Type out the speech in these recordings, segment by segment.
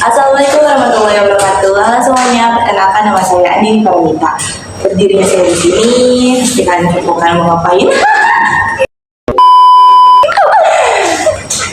Assalamualaikum warahmatullahi wabarakatuh. Halo semuanya, perkenalkan nama saya Andi Farmita. Berdirinya saya di sini, pasti kalian kepokan mau ngapain?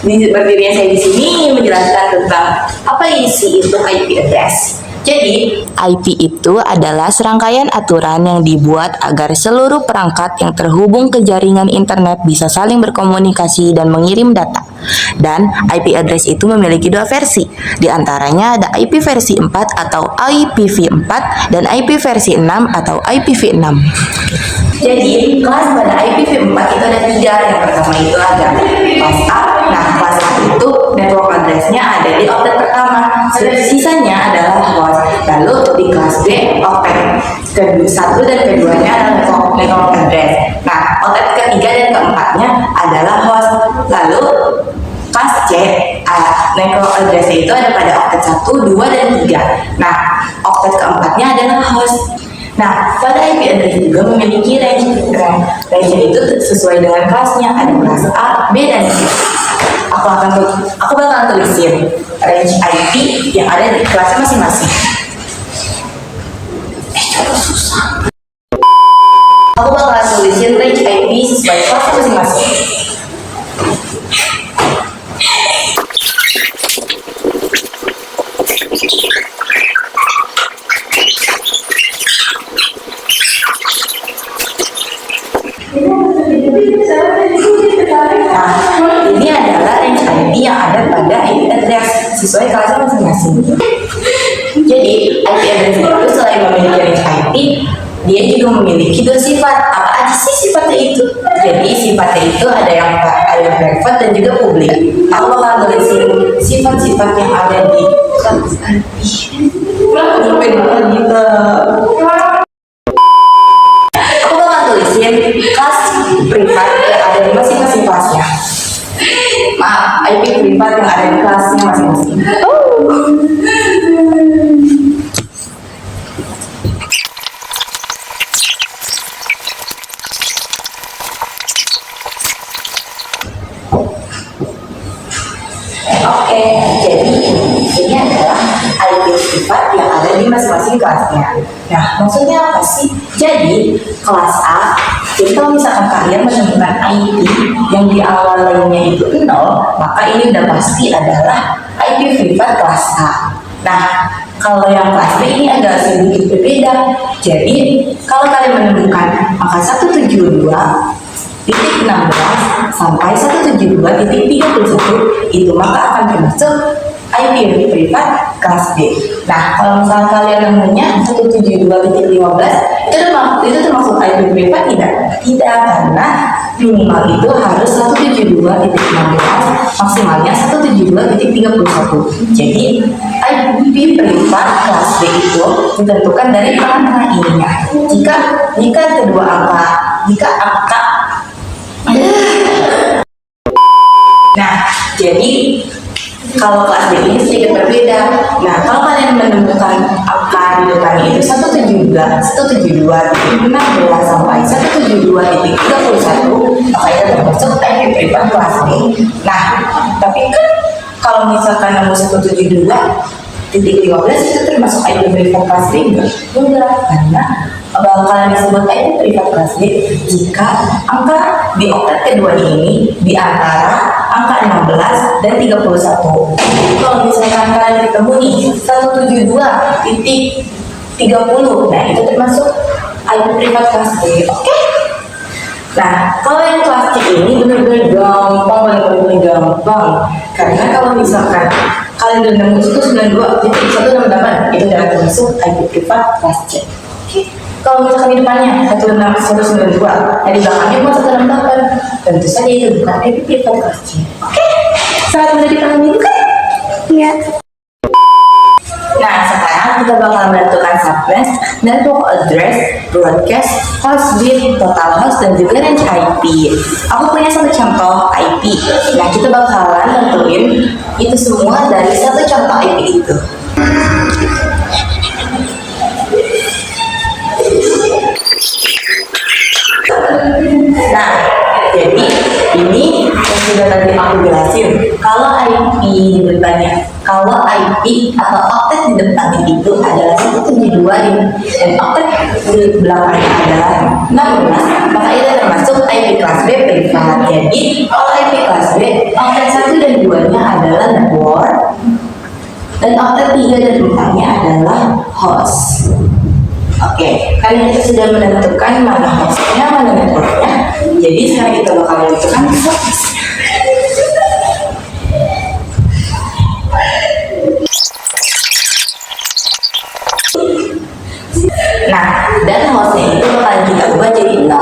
Berdirinya saya di sini menjelaskan tentang apa isi itu IP address. Jadi, IP itu adalah serangkaian aturan yang dibuat agar seluruh perangkat yang terhubung ke jaringan internet bisa saling berkomunikasi dan mengirim data. Dan IP address itu memiliki dua versi. Di antaranya ada IP versi 4 atau IPv4 dan IP versi 6 atau IPv6. Jadi, kelas pada IPv4 itu ada 3. Yang pertama itu ada kelas A. Nah, kelas A itu network address-nya ada di oktet pertama. Sisanya adalah host. Lalu di kelas B, oktet ke-1 dan keduanya adalah network address. Nah, oktet ketiga dan keempatnya adalah host. Lalu kelas C, network address itu ada pada oktet 1, 2, dan 3. Nah, oktet keempatnya adalah host. Nah, pada IP address juga memiliki range. Range itu sesuai dengan kelasnya. Ada kelas A, B, dan C. Aku bakal tulisin range IP yang ada di kelasnya masing-masing. Aku bakal tulisin range IP sesuai kelasnya masing-masing. Nah, ini adalah range IP yang ada pada IP address sesuai kelasnya masing-masing. Jadi, IP address itu selain memiliki range IP, dia juga memiliki dua sifat. Apa aja sih sifatnya itu? Jadi, sifatnya itu ada yang private dan juga publik. Aku bakal tulisin sifat-sifat yang ada di kelas IP. Aku bakal tulisin kelas privat yang ada di masing-masing kelasnya. Maaf, IP privat yang ada di kelasnya masing-masing. Oke, jadi ini adalah IP privat yang ada di masing-masing kelasnya. Nah, maksudnya apa sih? Jadi, kelas A, jadi kalau misalkan kalian menemukan IP yang di awal lainnya itu 0, maka ini udah pasti adalah IP privat kelas A. Nah, kalau yang kelas B ini agak sedikit berbeda. Jadi, kalau kalian menemukan angka 172.16 sampai 172.31 itu maka akan termasuk IP privat kelas B. Nah, kalau misalnya kalian nemunya 172.15 itu termasuk IP privat tidak? Tidak, karena minimal itu harus 172.16, maksimalnya 172.31. Jadi IP privat kelas B itu ditentukan dari angka ininya. Jika kedua angka, nah, jadi kalau kelas B ini sedikit berbeda. Nah, kalau kalian menemukan angka di depannya itu 172.16 sampai 172.31, maka itu termasuk IP privat kelas B. Nah, tapi kan kalau misalkan nemu 172.15 itu termasuk IP privat kelas B enggak, karena bakalan disebut IP privat kelas B jika angka di oktet kedua ini di antara angka 16 dan 31. Kalau misalkan kalian ketemu nih 172.30, nah itu termasuk IP privat kelas B. Oke? Nah, kalau yang kelas C ini benar-benar gampang, benar-benar gampang. Karena kalau misalkan kalian udah nemu 192.168, itu adalah termasuk IP privat kelas C. Oke? Kalau misalkan di depannya 192, nah di belakangnya mau 168, tentu saja itu bukan IP privat kelas C. Oke? Sangat mudah dipahami bukan? Iya. Nah, sekarang kita bakal menentukan subnet, network address, broadcast, host bit, total host, dan juga range IP. Aku punya satu contoh IP. Nah, kita bakalan tentuin itu semua dari satu contoh IP itu. Nah, jadi ini sudah tadi aku jelasin, kalau IP di depannya, kalau IP atau oktet di depannya itu adalah 172 dan oktet di belakangnya adalah 16, maka itu termasuk IP kelas B privat. Jadi kalau IP kelas B, oktet 1 dan 2-nya adalah network, dan oktet 3 dan 4-nya adalah host. Oke, karena kita sudah menentukan mana hostnya, mana networknya, jadi sekarang kita bakal menentukan host. Nah, dan hostnya itu bakal kita ubah jadi 0.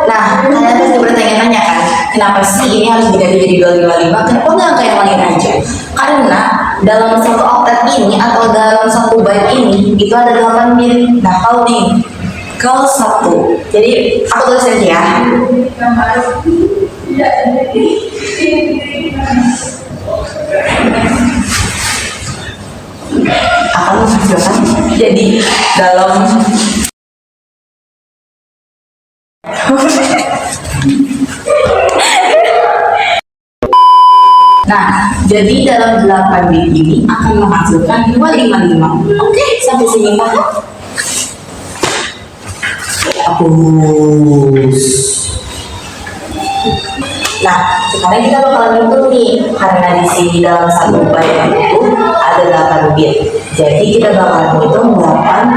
Nah, kalian pasti bertanya-tanya kan, kenapa sih ini harus diganti jadi 255? Kenapa nggak kayak yang lain aja? Karena dalam satu oktet ini atau dalam satu byte ini itu ada 8 bit. Nah, kalau satu, jadi aku tulis aja ya. Akan menghasilkan jadi dalam Nah, jadi dalam 8 bit ini akan menghasilkan 255. Oke, sampai sini paham? Hapus. Nah, sekarang kita bakalan hitung nih, karena di sini dalam satu byte itu ada 8 bit. Jadi kita bakalan hitung 8.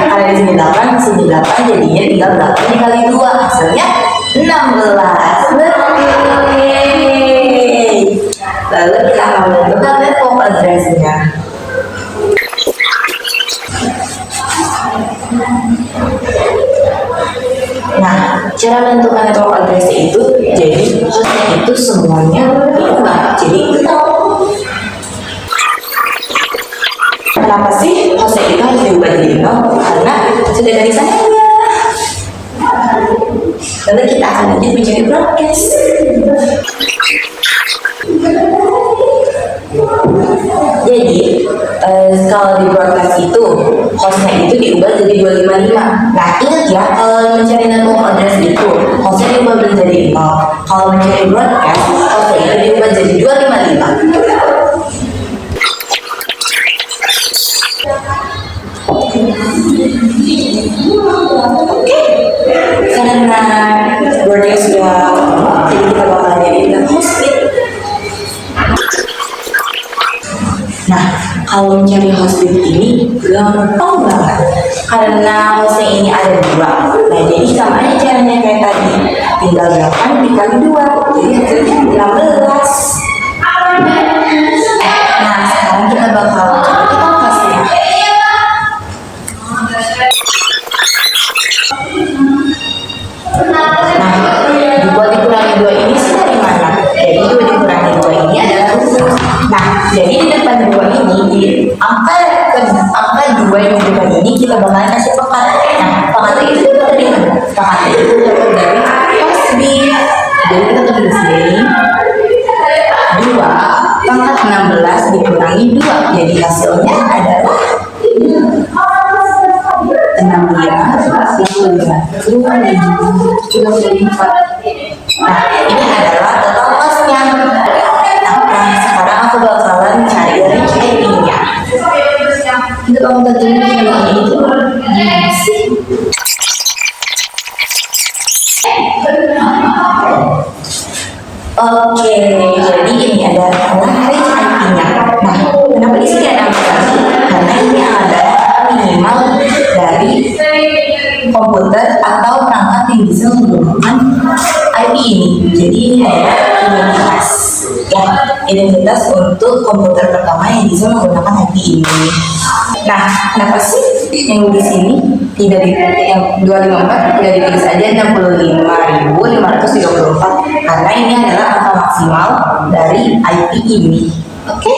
Karena di sini 8, di sini 8, jadinya tinggal 8 dikali 2, hasilnya 16. Lalu kita akan menentukan network address-nya. Nah, cara menentukan network address itu, jadi hostnya itu semuanya diubah jadi 0. Kenapa sih hostnya itu harus diubah jadi 0? Karena sudah dari sananya. Lalu kita akan lanjut mencari broadcast. Jadi kalau di broadcast itu hostnya itu diubah jadi 255. Nah, ingat ya, kalau mencari network address itu hostnya diubah menjadi 0. Kalau mencari broadcast hostnya itu diubah jadi 255. Oke, karena broadcast sudah jadi kita bakal nyari host bit. Nah, kalau mencari host bit ini gampang banget, karena hostnya ini ada 2. Nah, jadi sama aja caranya kayak tadi, tinggal 8 dikali 2, jadi hasilnya 16. Nah, sekarang kita bakal cari hostnya. Nah, 2 dikurangi 2 ini sih dari mana? Jadi 2 dikurangi 2 ini adalah rumus. Nah, jadi di depan 2 ini, di angka 2 yang di depan ini kita bakalan kasih pekat. Nah, pekatnya itu dapat dari mana? Pekatnya itu dapat dari host bit. Jadi kita tulis di sini 2 pangkat 16 dikurangi 2. Jadi hasilnya adalah 35. Nah, ini adalah total hostnya. Nah, sekarang aku bakalan cari reach IP-nya. Kita bakal tentuin reach IP itu gimana sih? Oke, jadi ini adalah reach IP-nya. Nah, kenapa di sini ada 4? Karena ini adalah minimal dari komputer atau perangkat yang bisa menggunakan IP ini. Jadi ini adalah identitas, ya, identitas untuk komputer pertama yang bisa menggunakan IP ini. Nah, kenapa sih yang di sini tidak di yang 254 tidak ditulis saja 65.534? Karena ini adalah angka maksimal dari IP ini. Oke?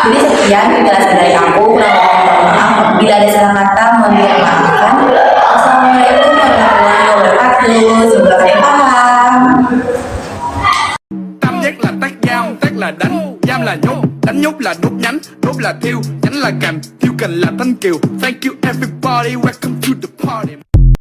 Jadi sekian penjelasan dari aku. Maaf bila ada salah kata, mohon dimaafkan. Assalamualaikum warahmatullahi wabarakatuh. Semoga kalian paham. Tam giác là tác giam, tác là đánh, giam là nhốt, đánh nhốt là đốt nhánh, đốt là thiêu, nhánh là cành, thiêu cành là thanh kiều. Thank you everybody, welcome to the party.